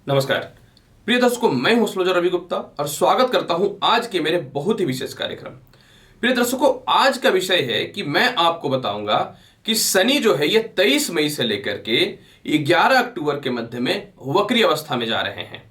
नमस्कार प्रिय दर्शकों, मैं हूं एस्ट्रोलॉजर रवि गुप्ता और स्वागत करता हूं आज के मेरे बहुत ही विशेष कार्यक्रम। प्रिय दर्शकों, आज का विषय है कि मैं आपको बताऊंगा कि शनि जो है ये 23 मई से लेकर के 11 अक्टूबर के मध्य में वक्री अवस्था में जा रहे हैं।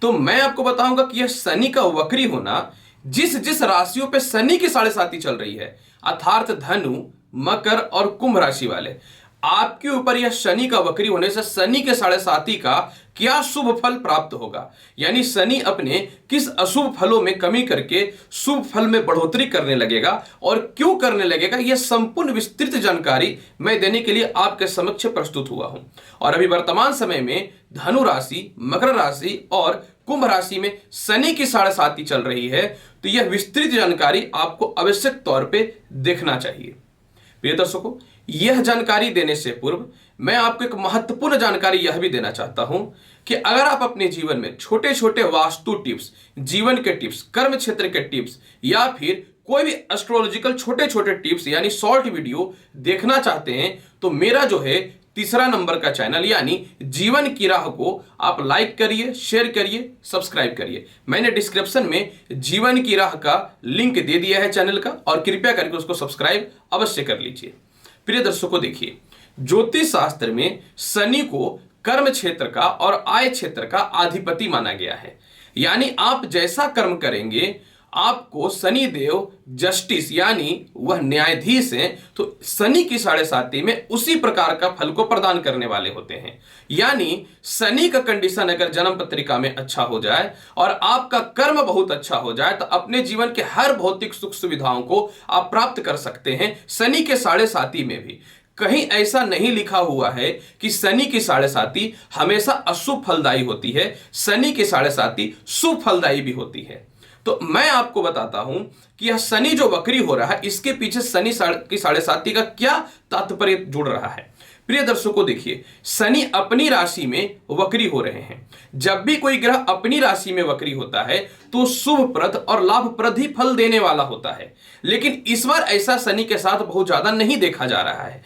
तो मैं आपको बताऊंगा कि यह शनि का वक्री होना जिस जिस राशियों पे शनि की साढ़े साती चल रही है, अर्थात धनु, मकर और कुंभ राशि वाले, आपके ऊपर यह शनि का वक्री होने से शनि के साढ़े साती का क्या शुभ फल प्राप्त होगा, यानी शनि अपने किस अशुभ फलों में कमी करके शुभ फल में बढ़ोतरी करने लगेगा और क्यों करने लगेगा, यह संपूर्ण विस्तृत जानकारी मैं देने के लिए आपके समक्ष प्रस्तुत हुआ हूं। और अभी वर्तमान समय में धनु राशि, मकर राशि और कुंभ राशि में शनि की साढ़े साती चल रही है, तो यह विस्तृत जानकारी आपको आवश्यक तौर पर देखना चाहिए। प्रिय दर्शकों, यह जानकारी देने से पूर्व मैं आपको एक महत्वपूर्ण जानकारी यह भी देना चाहता हूं कि अगर आप अपने जीवन में छोटे छोटे वास्तु टिप्स, जीवन के टिप्स, कर्म क्षेत्र के टिप्स या फिर कोई भी एस्ट्रोलॉजिकल छोटे छोटे टिप्स यानी शॉर्ट वीडियो देखना चाहते हैं, तो मेरा जो है तीसरा नंबर का चैनल यानी जीवन की राह को आप लाइक करिए, शेयर करिए, सब्सक्राइब करिए। मैंने डिस्क्रिप्शन में जीवन की राह का लिंक दे दिया है चैनल का, और कृपया करके उसको सब्सक्राइब अवश्य कर लीजिए। प्रिय दर्शकों, देखिए, ज्योतिष शास्त्र में शनि को कर्म क्षेत्र का और आय क्षेत्र का अधिपति माना गया है। यानी आप जैसा कर्म करेंगे आपको शनि देव जस्टिस यानी वह न्यायाधीश हैं, तो शनि की साढ़े साती में उसी प्रकार का फल को प्रदान करने वाले होते हैं। यानी शनि का कंडीशन अगर जन्म पत्रिका में अच्छा हो जाए और आपका कर्म बहुत अच्छा हो जाए, तो अपने जीवन के हर भौतिक सुख सुविधाओं को आप प्राप्त कर सकते हैं शनि के साढ़े साती में भी। कहीं ऐसा नहीं लिखा हुआ है कि शनि की साढ़े साती हमेशा अशुभ फलदायी होती है, शनि की साढ़े साती शुभ फलदायी भी होती है। तो मैं आपको बताता हूं कि यह शनि जो वक्री हो रहा है, इसके पीछे शनि की साढ़े साती का क्या तात्पर्य जुड़ रहा है। प्रिय दर्शकों, देखिए, शनि अपनी राशि में वक्री हो रहे हैं। जब भी कोई ग्रह अपनी राशि में वक्री होता है तो शुभप्रद और लाभप्रद ही फल देने वाला होता है, लेकिन इस बार ऐसा शनि के साथ बहुत ज्यादा नहीं देखा जा रहा है।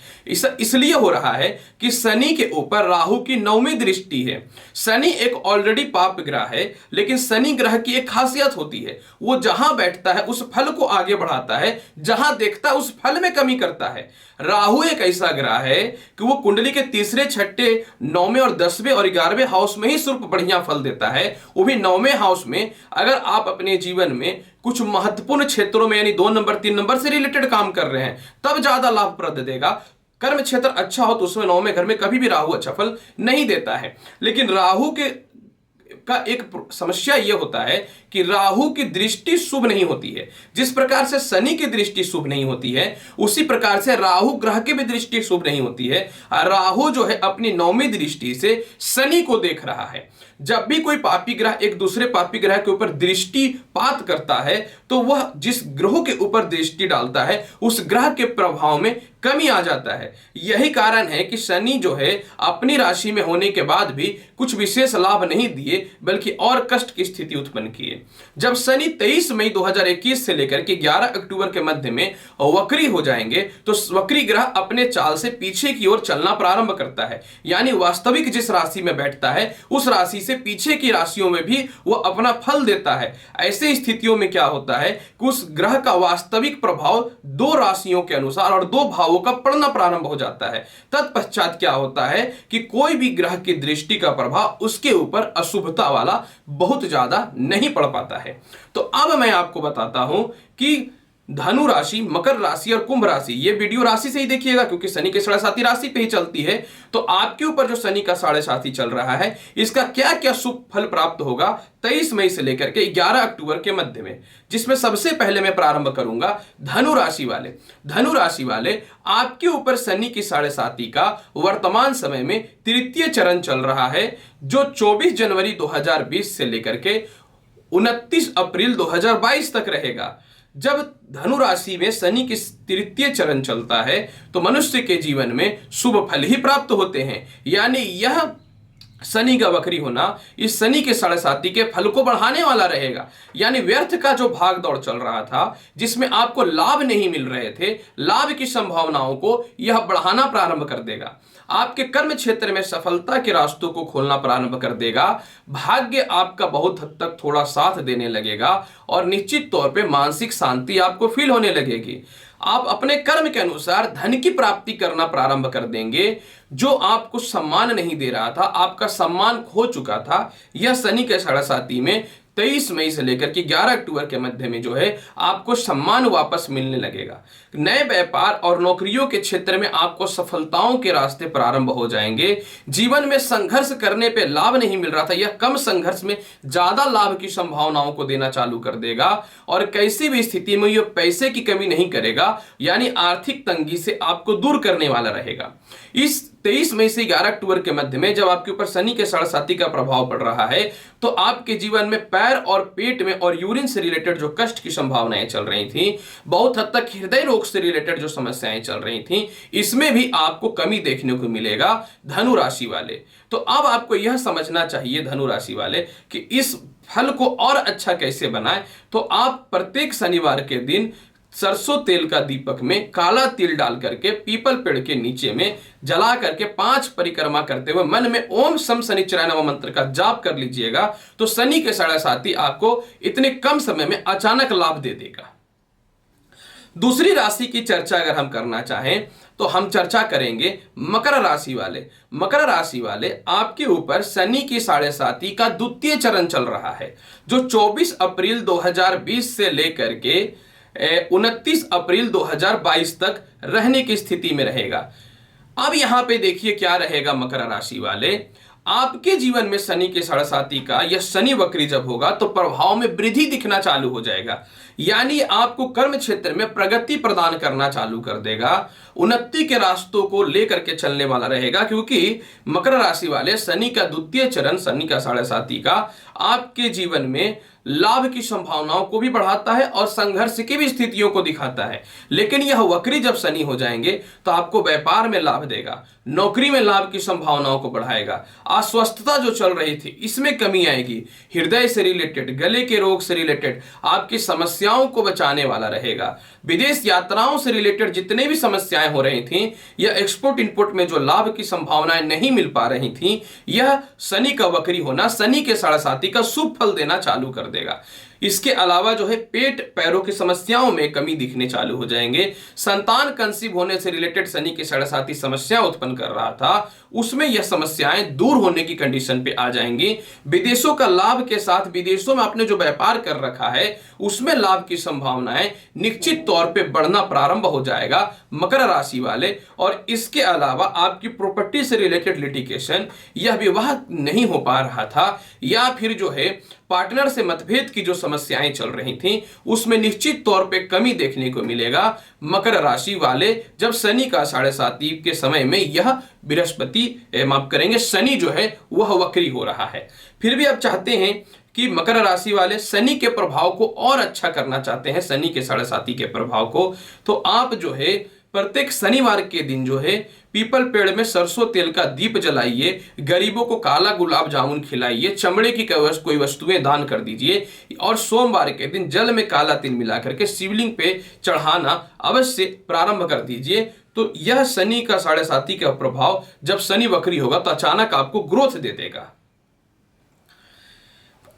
इसलिए हो रहा है कि शनि के ऊपर राहु की 9वीं दृष्टि है। शनि एक ऑलरेडी पाप ग्रह है, लेकिन शनि ग्रह की एक खासियत होती है, वो जहां बैठता है उस फल को आगे बढ़ाता है, जहां देखता है उस फल में कमी करता है। राहु एक ऐसा ग्रह है कि वो कुंडली के तीसरे, छठे, 9वें और 10वें और 11वें हाउस में ही सिर्फ बढ़िया फल देता है, वो भी 9वें हाउस में। अगर आप अपने जीवन में कुछ महत्वपूर्ण क्षेत्रों में यानी 2 नंबर 3 नंबर से रिलेटेड काम कर रहे हैं, तब ज्यादा लाभप्रद देगा। कर्म क्षेत्र अच्छा हो तो उसमें 9वें घर में कभी भी राहु अच्छा फल नहीं देता है। लेकिन राहु का एक समस्या यह होता है कि राहु की दृष्टि शुभ नहीं होती है। जिस प्रकार से शनि की दृष्टि शुभ नहीं होती है, उसी प्रकार से राहु ग्रह की भी दृष्टि शुभ नहीं होती है। राहु जो है अपनी 9वीं दृष्टि से शनि को देख रहा है। जब भी कोई पापी ग्रह एक दूसरे पापी ग्रह के ऊपर दृष्टिपात करता है, तो वह जिस ग्रह के ऊपर दृष्टि डालता है उस ग्रह के प्रभाव में कमी आ जाता है। यही कारण है कि शनि जो है अपनी राशि में होने के बाद भी कुछ विशेष लाभ नहीं दिए, बल्कि और कष्ट की स्थिति उत्पन्न किए। जब शनि 23 मई 2021 से लेकर के 11 अक्टूबर के मध्य में वक्री हो जाएंगे, तो वक्री ग्रह अपने चाल से पीछे की ओर चलना प्रारंभ करता है। यानी वास्तविक जिस राशि में बैठता है उस राशि से पीछे की राशियों में भी वह अपना फल देता है। ऐसे स्थितियों में क्या होता है कि उस ग्रह का वास्तविक प्रभाव 2 राशियों के अनुसार और 2 भावों का पड़ना प्रारंभ हो जाता है। तत्पश्चात क्या होता है कि कोई भी ग्रह की दृष्टि का प्रभाव उसके ऊपर अशुभता वाला बहुत ज्यादा नहीं पड़ पाता है। तो अब मैं आपको बताता हूं कि धनु राशि, मकर राशि और कुंभ राशि, ये वीडियो राशि से ही देखिएगा क्योंकि शनि के साढ़े साती राशि पे ही चलती है। तो आपके ऊपर जो शनि का साढ़े साती चल रहा है, इसका क्या क्या शुभ फल प्राप्त होगा 23 मई से लेकर के 11 अक्टूबर के मध्य में, जिसमें सबसे पहले मैं प्रारंभ करूंगा धनु राशि वाले। धनु राशि वाले, आपके ऊपर शनि की साढ़े साती का वर्तमान समय में तृतीय चरण चल रहा है, जो 24 जनवरी 2020 से लेकर के 29 अप्रैल 2022 तक रहेगा। जब धनु राशि में शनि की तृतीय चरण चलता है तो मनुष्य के जीवन में शुभ फल ही प्राप्त होते हैं। यानी यह शनि का वक्री होना इस शनि के साढ़े साती के फल को बढ़ाने वाला रहेगा। यानी व्यर्थ का जो भाग दौड़ चल रहा था, जिसमें आपको लाभ नहीं मिल रहे थे, लाभ की संभावनाओं को यह बढ़ाना प्रारंभ कर देगा। आपके कर्म क्षेत्र में सफलता के रास्तों को खोलना प्रारंभ कर देगा। भाग्य आपका बहुत हद तक थोड़ा साथ देने लगेगा और निश्चित तौर पे मानसिक शांति आपको फील होने लगेगी। आप अपने कर्म के अनुसार धन की प्राप्ति करना प्रारंभ कर देंगे। जो आपको सम्मान नहीं दे रहा था, आपका सम्मान खो चुका था, यह शनि के साढ़े साती में 23 मई से लेकर के 11 अक्टूबर के मध्य में जो है आपको सम्मान वापस मिलने लगेगा। नए व्यापार और नौकरियों के क्षेत्र में आपको सफलताओं के रास्ते प्रारंभ हो जाएंगे। जीवन में संघर्ष करने पे लाभ नहीं मिल रहा था, यह कम संघर्ष में ज्यादा लाभ की संभावनाओं को देना चालू कर देगा और किसी भी स्थिति में यह पैसे की कमी नहीं करेगा, यानी आर्थिक तंगी से आपको दूर करने वाला रहेगा। इस 23 मई से 11 अक्टूबर के मध्य में जब आपके ऊपर शनि के साढ़े साती का प्रभाव पड़ रहा है, तो आपके जीवन में पैर और पेट में और यूरिन से रिलेटेड जो कष्ट की संभावनाएं चल रही थी, बहुत हद तक हृदय रोग से रिलेटेड जो समस्याएं चल रही थी, इसमें भी आपको कमी देखने को मिलेगा धनु राशि वाले। तो अब आपको यह समझना चाहिए धनु राशि वाले कि इस फल को और अच्छा कैसे बनाएं। तो आप प्रत्येक शनिवार के दिन सरसों तेल का दीपक में काला तिल डाल करके पीपल पेड़ के नीचे में जला करके 5 परिक्रमा करते हुए मन में ओम शम शनिचराय नमः मंत्र का जाप कर लीजिएगा। तो शनि के साढ़े साती आपको इतने कम समय में अचानक लाभ दे देगा। दूसरी राशि की चर्चा अगर हम करना चाहें तो हम चर्चा करेंगे मकर राशि वाले। मकर राशि वाले आपके ऊपर शनि की साढ़े साती का द्वितीय चरण चल रहा है, जो 24 अप्रैल 2020 से लेकर के 29 अप्रैल 2022 तक रहने की स्थिति में रहेगा। अब यहां पे देखिए क्या रहेगा मकर राशि वाले। आपके जीवन में शनि के साढ़े साती का यह शनि वक्री जब होगा तो प्रभाव में वृद्धि दिखना चालू हो जाएगा, यानी आपको कर्म क्षेत्र में प्रगति प्रदान करना चालू कर देगा। उन्नति के रास्तों को लेकर के चलने वाला रहेगा, क्योंकि मकर राशि वाले शनि का द्वितीय चरण, शनि का साढ़े साती का आपके जीवन में लाभ की संभावनाओं को भी बढ़ाता है और संघर्ष की भी स्थितियों को दिखाता है। लेकिन यह वक्री जब शनि हो जाएंगे तो आपको व्यापार में लाभ देगा, नौकरी में लाभ की संभावनाओं को बढ़ाएगा। अस्वस्थता जो चल रही थी इसमें कमी आएगी। हृदय से रिलेटेड, गले के रोग से रिलेटेड आपकी समस्याओं को बचाने वाला रहेगा। विदेश यात्राओं से रिलेटेड जितने भी समस्याएं हो रही थी या एक्सपोर्ट इंपोर्ट में जो लाभ की संभावनाएं नहीं मिल पा रही थी, यह शनि का वक्री होना शनि के साढ़े साती का शुभ फल देना चालू कर देगा। इसके अलावा जो है पेट पैरों की समस्याओं में कमी दिखने चालू हो जाएंगे। संतान कंसीव होने से रिलेटेड शनि के साढ़े साती समस्या उत्पन्न कर रहा था, उसमें यह समस्याएं दूर होने की कंडीशन पे आ जाएंगी। विदेशों का लाभ के साथ विदेशों में आपने जो व्यापार कर रखा है उसमें लाभ की संभावनाएं निश्चित तौर पे बढ़ना प्रारंभ हो जाएगा मकर राशि वाले। और इसके अलावा आपकी प्रॉपर्टी से रिलेटेड लिटिगेशन, यह विवाह नहीं हो पा रहा था या फिर जो है पार्टनर से मतभेद की जो समस्याएं चल रही थी उसमें निश्चित तौर पे कमी देखने को मिलेगा मकर राशि वाले, जब शनि का साढ़े साती के समय में यह बृहस्पति माफ करेंगे शनि जो है वह वक्री हो रहा है। फिर भी आप चाहते हैं कि मकर राशि वाले शनि के प्रभाव को और अच्छा करना चाहते हैं, शनि के साढ़े साती के प्रभाव को, तो आप जो है प्रत्येक शनिवार के दिन जो है पीपल पेड़ में सरसों तेल का दीप जलाइए, गरीबों को काला गुलाब जामुन खिलाइए, चमड़े की कोई वस्तुएं दान कर दीजिए और सोमवार के दिन जल में काला तिल मिलाकर के शिवलिंग पे चढ़ाना अवश्य प्रारंभ कर दीजिए। तो यह शनि का साढ़े साती का प्रभाव जब शनि वक्री होगा तो अचानक आपको ग्रोथ दे देगा।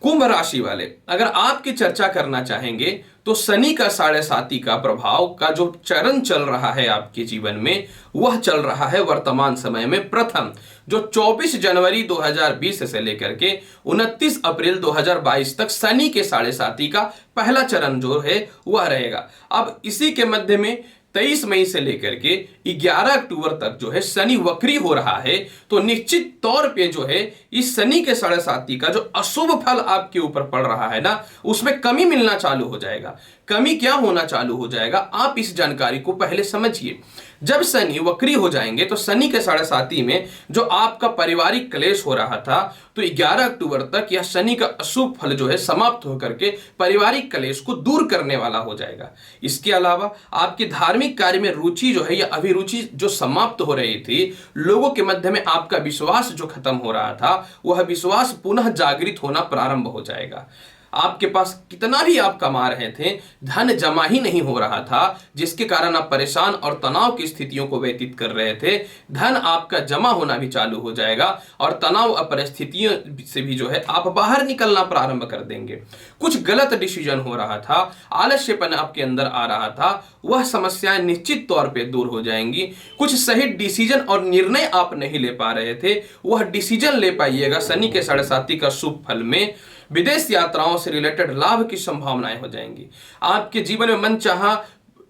कुंभ राशि वाले अगर आपकी चर्चा करना चाहेंगे तो शनि का साढ़े साती का प्रभाव का जो चरण चल रहा है आपके जीवन में, वह चल रहा है वर्तमान समय में प्रथम जो 24 जनवरी 2020 से लेकर के 29 अप्रैल 2022 तक शनि के साढ़े साती का पहला चरण जो है वह रहेगा। अब इसी के मध्य में 23 मई से लेकर के 11 अक्टूबर तक जो है शनि वक्री हो रहा है, तो निश्चित तौर पे जो है इस शनि के साढ़े साती का जो अशुभ फल आपके ऊपर पड़ रहा है ना, उसमें कमी मिलना चालू हो जाएगा। कमी क्या होना चालू हो जाएगा, आप इस जानकारी को पहले समझिए। जब शनि वक्री हो जाएंगे तो शनि के साढ़े साथी में जो आपका पारिवारिक क्लेश हो रहा था, तो 11 अक्टूबर तक यह शनि का अशुभ फल जो है समाप्त होकर के पारिवारिक क्लेश को दूर करने वाला हो जाएगा। इसके अलावा आपकी धार्मिक कार्य में रुचि जो है या अभिरुचि जो समाप्त हो रही थी, लोगों के मध्य में आपका विश्वास जो खत्म हो रहा था, वह विश्वास पुनः जागृत होना प्रारंभ हो जाएगा। आपके पास कितना भी आप कमा रहे थे, धन जमा ही नहीं हो रहा था, जिसके कारण आप परेशान और तनाव की स्थितियों को व्यतीत कर रहे थे। धन आपका जमा होना भी चालू हो जाएगा और तनाव और परिस्थितियों से भी जो है आप बाहर निकलना प्रारंभ कर देंगे। कुछ गलत डिसीजन हो रहा था, आलस्यपन आपके अंदर आ रहा था, वह समस्याएं निश्चित तौर पे दूर हो जाएंगी। कुछ सही डिसीजन और निर्णय आप नहीं ले पा रहे थे, वह डिसीजन ले पाइएगा शनि के साढ़े साथी का शुभ फल में। विदेश यात्राओं से रिलेटेड लाभ की संभावनाएं हो जाएंगी। आपके जीवन में मनचाहा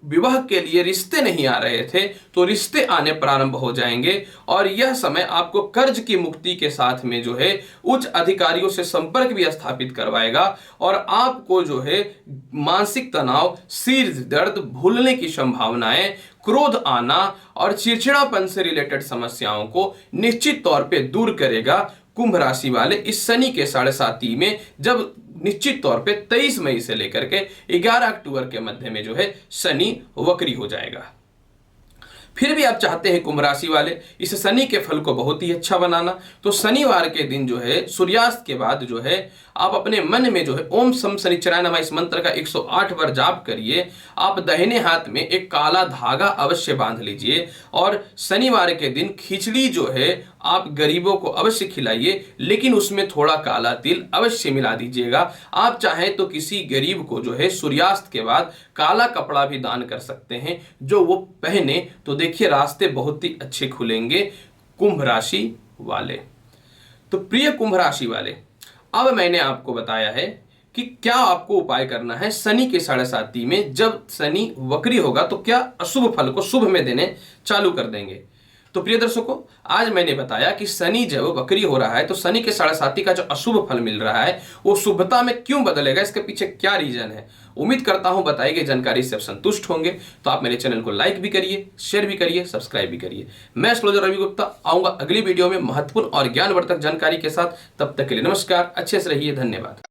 विवाह के लिए रिश्ते नहीं आ रहे थे, तो रिश्ते आने प्रारंभ हो जाएंगे और यह समय आपको कर्ज की मुक्ति के साथ में जो है उच्च अधिकारियों से संपर्क भी स्थापित करवाएगा और आपको जो है मानसिक तनाव, सिर दर्द, भूलने की संभावनाएं, क्रोध आना और चिड़चिड़ापन से रिलेटेड समस्याओं को निश्चित तौर पे दूर करेगा। कुंभ राशि वाले इस शनि के साढ़े साथी में जब निश्चित तौर पे 23 मई से लेकर के 11 अक्टूबर के मध्य में जो है शनि वक्री हो जाएगा। फिर भी आप चाहते हैं कुंभ राशि वाले इस शनि के फल को बहुत ही अच्छा बनाना, तो शनिवार के दिन जो है सूर्यास्त के बाद जो है आप अपने मन में जो है ओम सम शनिश्चराय नमः इस मंत्र का 108 बार जाप करिए। आप दाहिने हाथ में एक काला धागा अवश्य बांध लीजिए और शनिवार के दिन खिचड़ी जो है आप गरीबों को अवश्य खिलाइए, लेकिन उसमें थोड़ा काला तिल अवश्य मिला दीजिएगा। आप चाहें तो किसी गरीब को जो है सूर्यास्त के बाद काला कपड़ा भी दान कर सकते हैं, जो वो पहने तो देखिए रास्ते बहुत ही अच्छे खुलेंगे कुंभ राशि वाले। तो प्रिय कुंभ राशि वाले, अब मैंने आपको बताया है कि क्या आपको उपाय करना है शनि के साढ़े साथी में। जब शनि वक्री होगा तो क्या अशुभ फल को शुभ में देने चालू कर देंगे। तो प्रिय दर्शकों, आज मैंने बताया कि शनि जब वक्री हो रहा है तो शनि के साढ़े साथी का जो अशुभ फल मिल रहा है वो शुभता में क्यों बदलेगा, इसके पीछे क्या रीजन है। उम्मीद करता हूं बताई गई जानकारी से आप संतुष्ट होंगे। तो आप मेरे चैनल को लाइक भी करिए, शेयर भी करिए, सब्सक्राइब भी करिए। मैं एस्ट्रोलॉजर रवि गुप्ता आऊंगा अगली वीडियो में महत्वपूर्ण और ज्ञानवर्धक जानकारी के साथ। तब तक के लिए नमस्कार, अच्छे से रहिए, धन्यवाद।